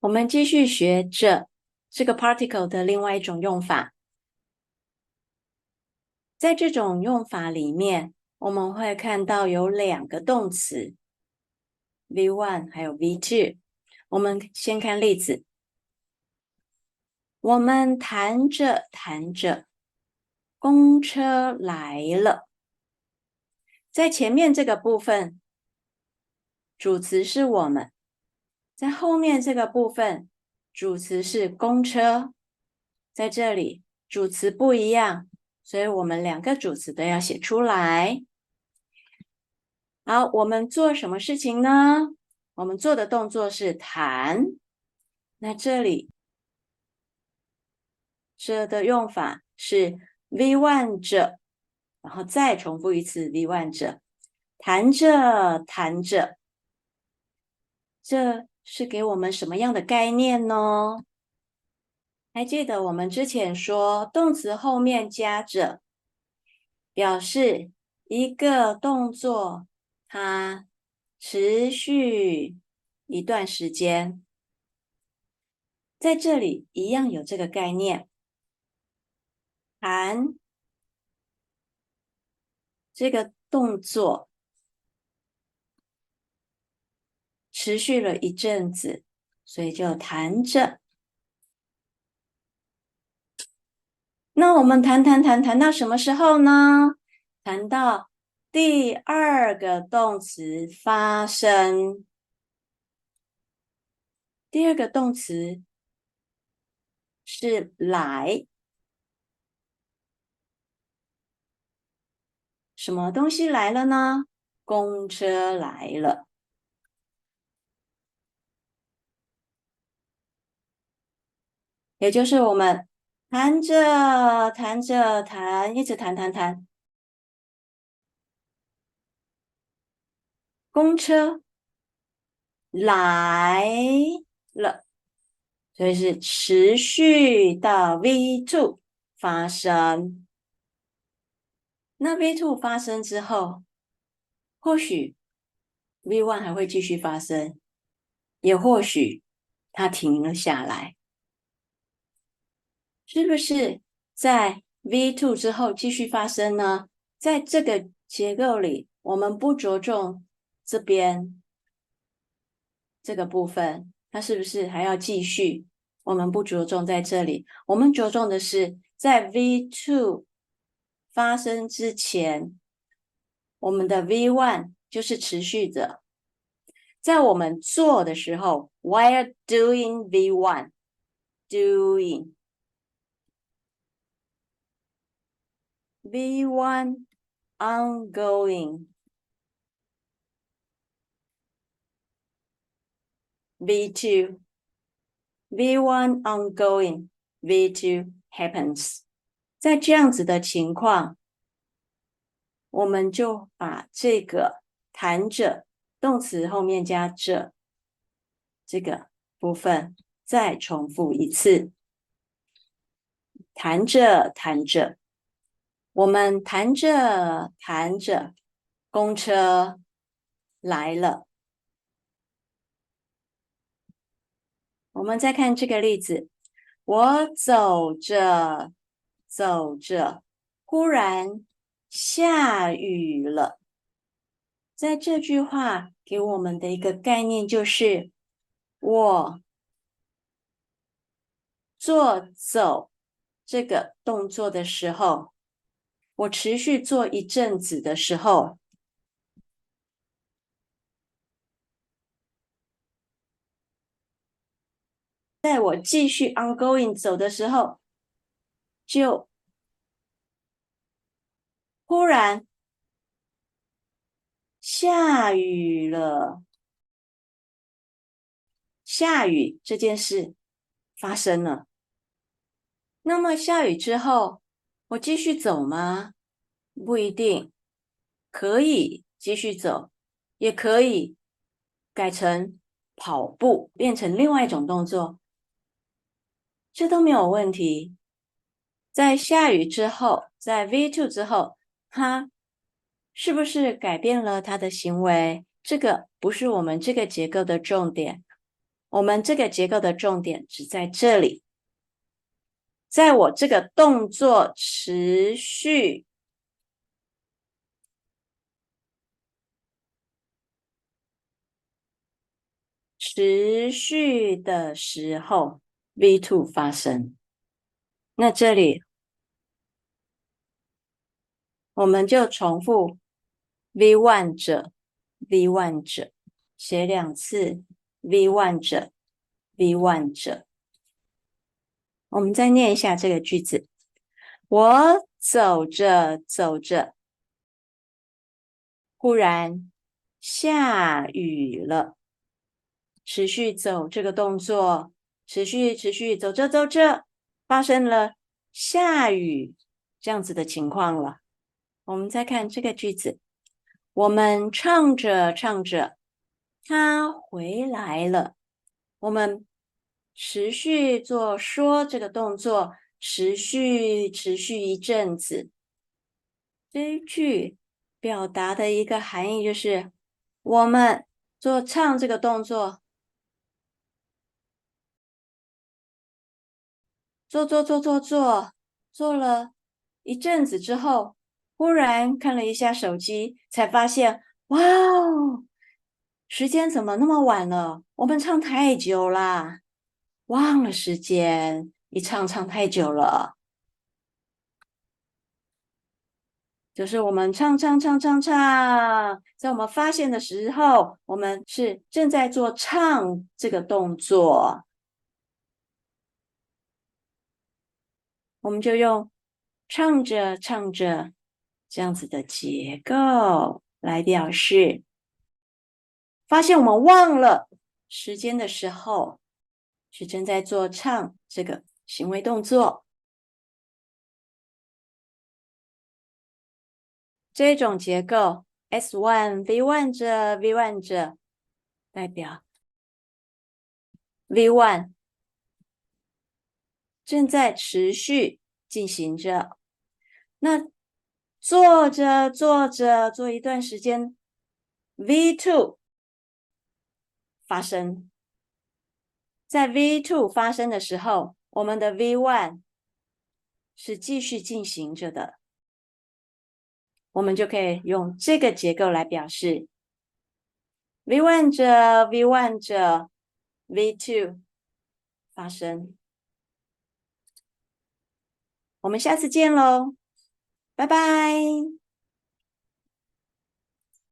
我们继续学这个 particle 的另外一种用法。在这种用法里面，我们会看到有两个动词 V1 还有 V2。我们先看例子，我们谈着谈着，公车来了。在前面这个部分，主词是我们；在后面这个部分，主词是公车。在这里，主词不一样，所以我们两个主词都要写出来。好，我们做什么事情呢？我们做的动作是弹。那这里这的用法是 V1 着，然后再重复一次 V1 着，弹着弹着。这是给我们什么样的概念呢？还记得我们之前说，动词后面加着，表示一个动作它持续一段时间。在这里一样有这个概念，弹这个动作持续了一阵子，所以就弹着。那我们弹到什么时候呢？谈到第二个动词发生。第二个动词是来，什么东西来了呢？公车来了。也就是我们弹着弹着弹，一直弹，公车来了，所以是持续到 V2 发生。那 V2 发生之后，或许 V1 还会继续发生，也或许它停了下来。是不是在 V2 之后继续发生呢？在这个结构里，我们不着重这边这个部分，它是不是还要继续？我们不着重在这里，我们着重的是在 V2 发生之前，我们的 V1 就是持续着。在我们做的时候 ，while doing V1， doing V1 ongoing V2 V1 ongoing V2 happens。 在这样子的情况，我们就把这个弹着动词后面加着这个部分再重复一次，弹着弹着，我们弹着弹着，公车来了。我们再看这个例子，我走着走着，忽然下雨了。在这句话给我们的一个概念就是，我做走这个动作的时候，我持续做一阵子的时候，在我继续 ongoing 走的时候，就忽然下雨了。下雨这件事发生了。那么下雨之后，我继续走吗？不一定，可以继续走，也可以改成跑步，变成另外一种动作，这都没有问题。在下雨之后，在 V2 之后，他是不是改变了他的行为？这个不是我们这个结构的重点。我们这个结构的重点只在这里，在我这个动作持续的时候 ，V2 发生。那这里我们就重复 V1 者 V1 者，写2次 V1 者 V1 者。我们再念一下这个句子：我走着走着，忽然下雨了。持续走这个动作，持续走着走着，发生了下雨这样子的情况了。我们再看这个句子，我们唱着唱着，他回来了。我们持续做说这个动作，持续一阵子。这一句表达的一个含义就是，我们做唱这个动作，做了一阵子之后，忽然看了一下手机，才发现，哇哦，时间怎么那么晚了？我们唱太久啦，忘了时间，一唱太久了。就是我们唱，在我们发现的时候，我们是正在做唱这个动作，我们就用唱着唱着这样子的结构来表示。发现我们忘了时间的时候，是正在做唱这个行为动作。这种结构 S1 V1 者 V1 者代表 V1 正在持续进行着。那做一段时间 V2 发生。在 V2 发生的时候，我们的 V1 是继续进行着的，我们就可以用这个结构来表示 V1 者 V1 者 V2 发生。我们下次见喽，拜拜。